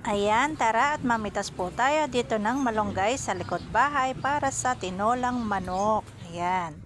Ayan, tara at mamitas po tayo dito ng malunggay sa likod bahay para sa tinolang manok. Ayan.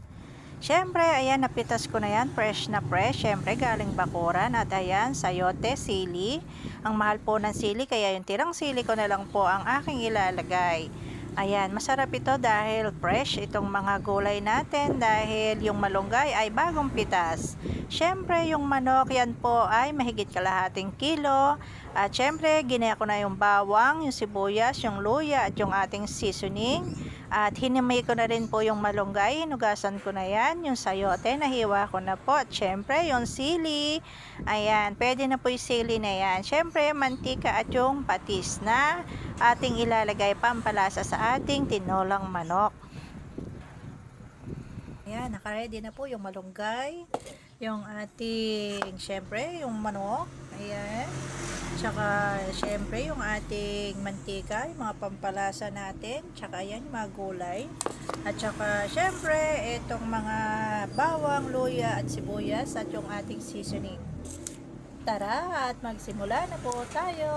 Siyempre, ayan, napitas ko na yan, fresh na fresh. Siyempre, galing bakuran. At ayan, sayote, sili. Ang mahal po ng sili, kaya yung tirang sili ko na lang po ang aking ilalagay. Ayan, masarap ito dahil fresh itong mga gulay natin dahil yung malunggay ay bagong pitas. Siyempre, yung manok yan po ay mahigit kalahating kilo. At siyempre, ginaya ko na yung bawang, yung sibuyas, yung luya at yung ating seasoning. At hinimay ko na rin po yung malunggay, hinugasan ko na yan, yung sayote, nahiwa ko na po. At syempre, yung sili, ayan, pwede na po yung sili na yan. Syempre, mantika at yung patis na ating ilalagay pampalasa sa ating tinolang manok. Ayan, nakaready na po yung malunggay, yung ating, syempre, yung manok, ayan. Tsaka, syempre, yung ating mantika, yung mga pampalasa natin. Tsaka, yan, yung mga gulay. At tsaka, syempre, itong mga bawang, luya, at sibuyas, at yung ating seasoning. Tara, at magsimula na po tayo.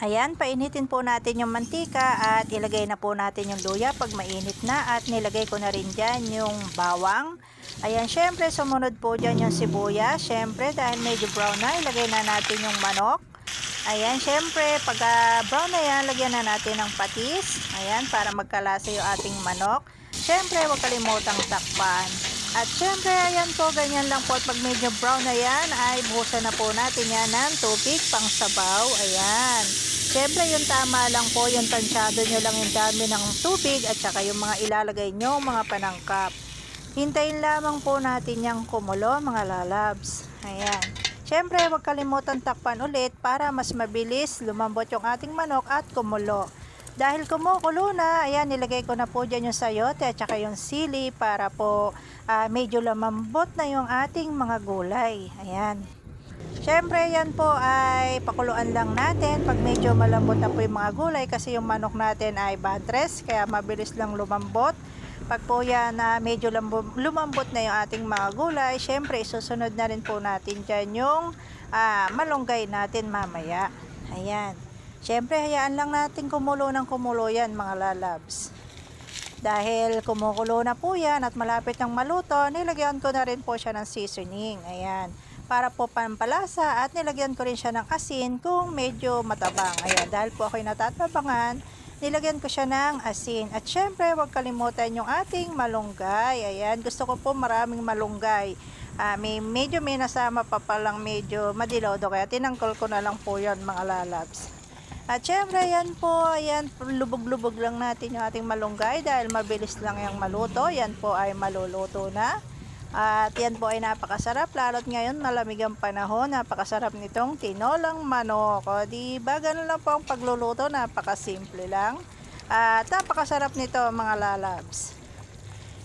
Ayan, painitin po natin yung mantika at ilagay na po natin yung luya pag mainit na at nilagay ko na rin dyan yung bawang. Ayan, syempre sumunod po dyan yung sibuyas. Syempre dahil medyo brown na, ilagay na natin yung manok. Ayan, syempre pag brown na yan, lagyan na natin ng patis. Ayan, para magkalasa yung ating manok. Syempre huwag kalimutang takpan. At syempre, ayan po, ganyan lang po. At pag medyo brown na yan, ay buhusan na po natin yan ng tubig pang sabaw. Ayan. Syempre, yung tama lang po, yung tansyado nyo lang yung dami ng tubig at saka yung mga ilalagay nyo, mga panangkap. Hintayin lamang po natin yung kumulo, mga lalabs. Ayan. Syempre, huwag kalimutan takpan ulit para mas mabilis lumambot yung ating manok at kumulo. Dahil kumukulo na, ayan, nilagay ko na po dyan yung sayote at saka yung sili para po medyo lumambot na yung ating mga gulay. Ayan. Siyempre, yan po ay pakuluan lang natin pag medyo malambot na po yung mga gulay kasi yung manok natin ay bantres, kaya mabilis lang lumambot. Pag po yan medyo lumambot na yung ating mga gulay, siyempre isusunod na rin po natin dyan yung malunggay natin mamaya. Ayan. Siyempre, hayaan lang natin kumulo ng kumulo yan, mga lalabs. Dahil kumukulo na po yan at malapit ng maluto, nilagyan ko na rin po siya ng seasoning. Ayan. Para po pampalasa at nilagyan ko rin siya ng asin kung medyo matabang. Ayan. Dahil po ako'y natatabangan, nilagyan ko siya ng asin. At syempre, huwag kalimutan yung ating malunggay. Ayan. Gusto ko po maraming malunggay. Medyo may nasama pa palang medyo madilodo. Kaya tinangkol ko na lang po yan, mga lalabs. At syempre, yan po, ayan, lubog-lubog lang natin yung ating malunggay dahil mabilis lang yung maluto. Yan po ay maluluto na. At yan po ay napakasarap, lalo't ngayon malamig ang panahon. Napakasarap nitong tinolang manok. O, diba, ganun lang po ang pagluluto, napakasimple lang. At napakasarap nito, mga lalabs.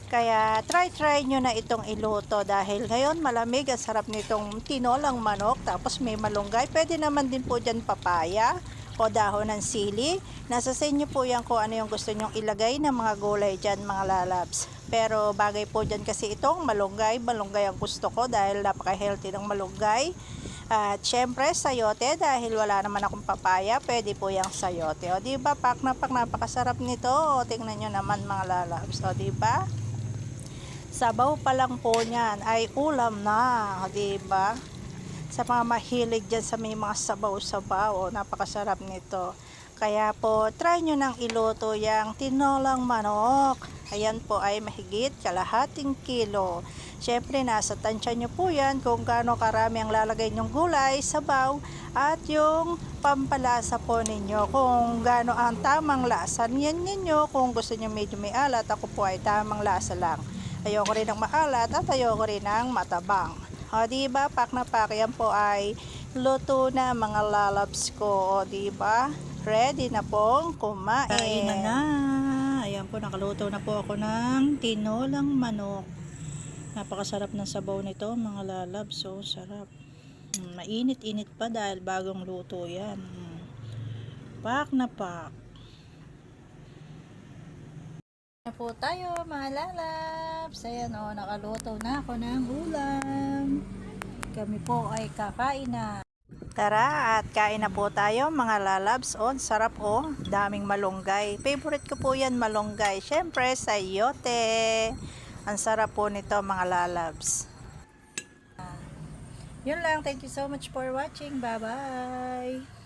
Kaya try nyo na itong iluto dahil ngayon malamig, ang sarap nitong tinolang manok. Tapos may malunggay, pwede naman din po dyan papaya o dahon ng sili. Nasa sa inyo po yan kung ano yung gusto nyong ilagay ng mga gulay dyan, mga lalabs. Pero bagay po dyan kasi itong malunggay. Malunggay ang gusto ko dahil napaka-healthy ng malunggay. At syempre sayote dahil wala naman akong papaya, pwede po yung sayote. O diba, pak napakasarap nito. O tingnan nyo naman, mga lalabs. O diba? Sabaw pa lang po niyan ay ulam na. O diba? Sa mga mahilig dyan sa may mga sabaw-sabaw, napakasarap nito. Kaya po, try nyo nang iluto yung tinolang manok. Ayan po ay mahigit kalahating kilo. Siyempre, nasa tansya nyo po yan kung gaano karami ang lalagay nyong gulay, sabaw, at yung pampalasa po ninyo. Kung gaano ang tamang lasa niyan ninyo. Kung gusto nyo medyo may alat, ako po ay tamang lasa lang. Ayoko rin ng maalat at ayoko rin ng matabang. O diba, pak na pak, yan po ay luto na, mga lalabs ko. O diba, ready na pong kumain. Kain na na. Ayan po, nakaluto na po ako ng tinolang manok. Napakasarap ng sabaw nito, mga lalabs. So sarap. Mainit-init pa dahil bagong luto yan. Pak na pak. Na po tayo, mga lalabs. Ayan o, nakaluto na ako ng ulam. Kami po ay kakain na. Tara at kain na po tayo mga lalabs. Oh, sarap oh. Daming malunggay. Favorite ko po yan malunggay. Syempre sayote. Ang sarap po nito mga lalabs. Yun lang. Thank you so much for watching. Bye bye.